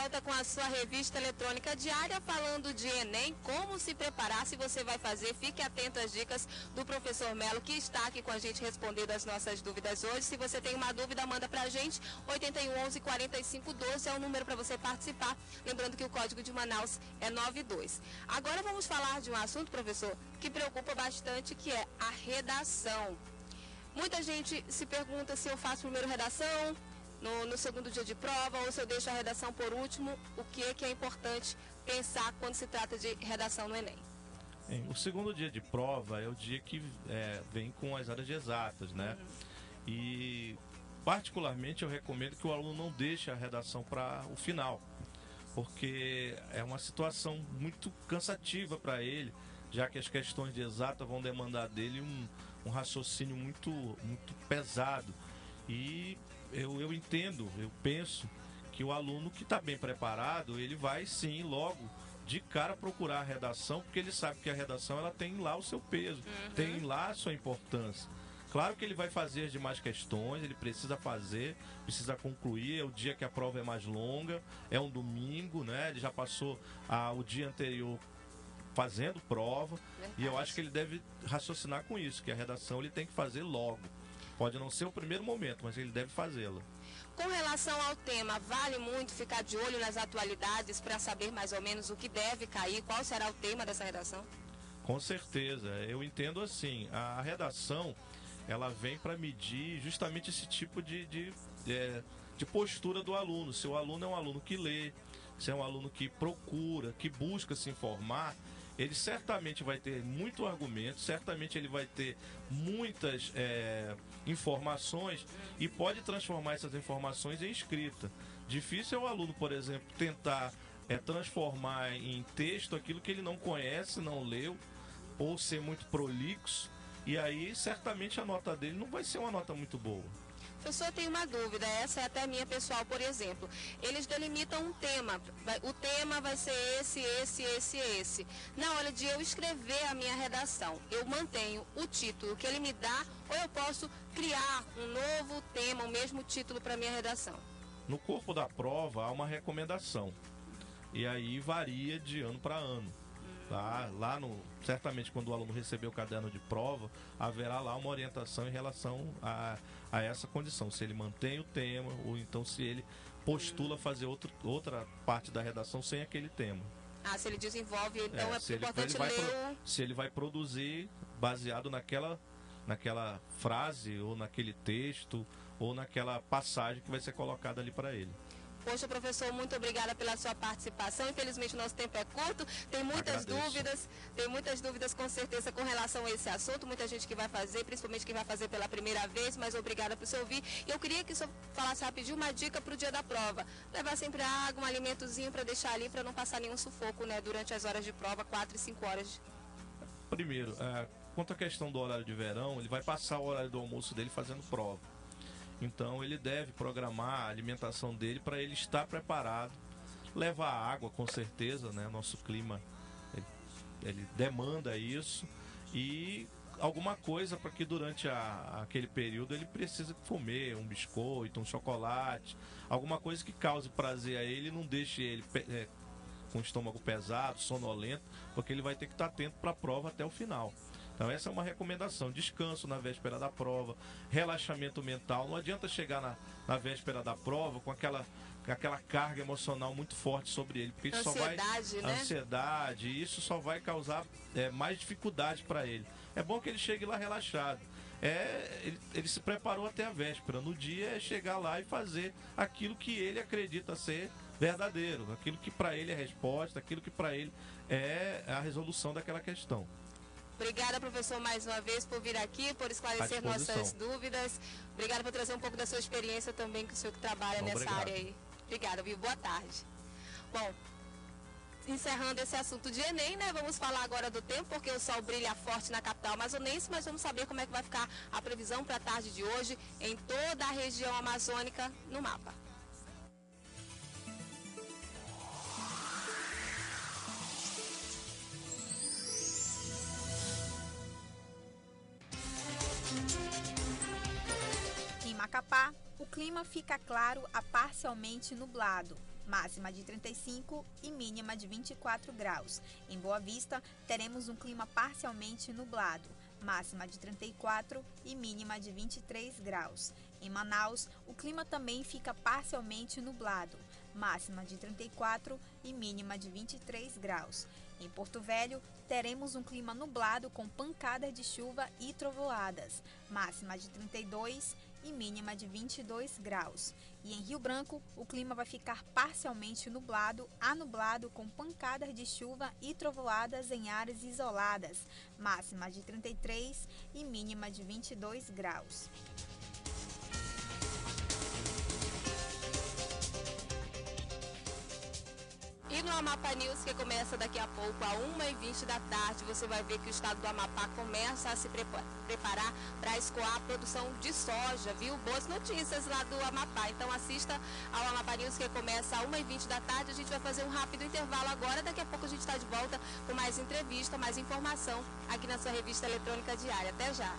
volta com a sua revista eletrônica diária falando de Enem, como se preparar, se você vai fazer. Fique atento às dicas do professor Melo, que está aqui com a gente respondendo as nossas dúvidas hoje. Se você tem uma dúvida, manda pra gente. 8111-4512 é o número para você participar. Lembrando que o código de Manaus é 92. Agora vamos falar de um assunto, professor, que preocupa bastante, que é a redação. Muita gente se pergunta se eu faço primeiro redação, no segundo dia de prova, ou se eu deixo a redação por último. O que é importante pensar quando se trata de redação no Enem? O segundo dia de prova é o dia que vem com as áreas de exatas, né? E particularmente eu recomendo que o aluno não deixe a redação para o final, porque é uma situação muito cansativa para ele, já que as questões de exata vão demandar dele um raciocínio muito pesado. E eu entendo, eu penso que o aluno que está bem preparado, ele vai sim logo de cara procurar a redação, porque ele sabe que a redação ela tem lá o seu peso, tem lá a sua importância. Claro que ele vai fazer as demais questões, ele precisa fazer, precisa concluir, é o dia que a prova é mais longa, é um domingo, né? Ele já passou o dia anterior fazendo prova. Verdade. E eu acho que ele deve raciocinar com isso, que a redação ele tem que fazer logo. Pode não ser o primeiro momento, mas ele deve fazê-la. Com relação ao tema, vale muito ficar de olho nas atualidades para saber mais ou menos o que deve cair, qual será o tema dessa redação? Com certeza, eu entendo assim, a redação ela vem para medir justamente esse tipo de postura do aluno. Se o aluno é um aluno que lê, se é um aluno que procura, que busca se informar, ele certamente vai ter muito argumento, certamente ele vai ter muitas informações e pode transformar essas informações em escrita. Difícil é o aluno, por exemplo, tentar transformar em texto aquilo que ele não conhece, não leu, ou ser muito prolixo, e aí certamente a nota dele não vai ser uma nota muito boa. Professor, tem uma dúvida, essa é até minha pessoal, por exemplo. Eles delimitam um tema, o tema vai ser esse. Na hora de eu escrever a minha redação, eu mantenho o título que ele me dá, ou eu posso criar um novo tema, o mesmo título para a minha redação? No corpo da prova há uma recomendação, e aí varia de ano para ano. Certamente quando o aluno receber o caderno de prova, haverá lá uma orientação em relação a essa condição, se ele mantém o tema ou então se ele postula fazer outra parte da redação sem aquele tema. Se ele desenvolve, então é importante ler. Se ele vai produzir baseado naquela frase ou naquele texto ou naquela passagem que vai ser colocada ali para ele. Poxa, professor, muito obrigada pela sua participação. Infelizmente o nosso tempo é curto, tem muitas dúvidas com certeza com relação a esse assunto, muita gente que vai fazer, principalmente quem vai fazer pela primeira vez, mas obrigada por você ouvir. E eu queria que o senhor falasse rapidinho uma dica para o dia da prova. Levar sempre água, um alimentozinho para deixar ali, para não passar nenhum sufoco, né, durante as horas de prova, 4 e 5 horas. Primeiro, quanto à questão do horário de verão, ele vai passar o horário do almoço dele fazendo prova. Então ele deve programar a alimentação dele para ele estar preparado, levar água com certeza, né? Nosso clima ele demanda isso, e alguma coisa para que durante aquele período ele precise comer, um biscoito, um chocolate, alguma coisa que cause prazer a ele e não deixe ele com o estômago pesado, sonolento, porque ele vai ter que estar atento para a prova até o final. Então essa é uma recomendação, descanso na véspera da prova, relaxamento mental. Não adianta chegar na véspera da prova com aquela carga emocional muito forte sobre ele, porque isso ansiedade, e isso só vai causar mais dificuldade para ele. É bom que ele chegue lá relaxado. Ele se preparou até a véspera, no dia é chegar lá e fazer aquilo que ele acredita ser verdadeiro, aquilo que para ele é resposta, aquilo que para ele é a resolução daquela questão. Obrigada, professor, mais uma vez por vir aqui, por esclarecer nossas dúvidas. Obrigada por trazer um pouco da sua experiência também, que o senhor que trabalha nessa área aí. Obrigada, viu? Boa tarde. Bom, encerrando esse assunto de Enem, né? Vamos falar agora do tempo, porque o sol brilha forte na capital amazonense, mas vamos saber como é que vai ficar a previsão para a tarde de hoje em toda a região amazônica no mapa. Em Macapá, o clima fica claro a parcialmente nublado. máxima de 35 e mínima de 24 graus. Em Boa Vista, teremos um clima parcialmente nublado, máxima de 34 e mínima de 23 graus. Em Manaus, o clima também fica parcialmente nublado, máxima de 34 e mínima de 23 graus. Em Porto Velho, teremos um clima nublado com pancadas de chuva e trovoadas, máxima de 32 e mínima de 22 graus. E em Rio Branco, o clima vai ficar parcialmente nublado a nublado com pancadas de chuva e trovoadas em áreas isoladas, máxima de 33 e mínima de 22 graus. E no Amapá News, que começa daqui a pouco, a 1h20 da tarde, você vai ver que o estado do Amapá começa a se preparar para escoar a produção de soja, viu? Boas notícias lá do Amapá. Então assista ao Amapá News, que começa a 1h20 da tarde. A gente vai fazer um rápido intervalo agora. Daqui a pouco a gente está de volta com mais entrevista, mais informação aqui na sua revista eletrônica diária. Até já!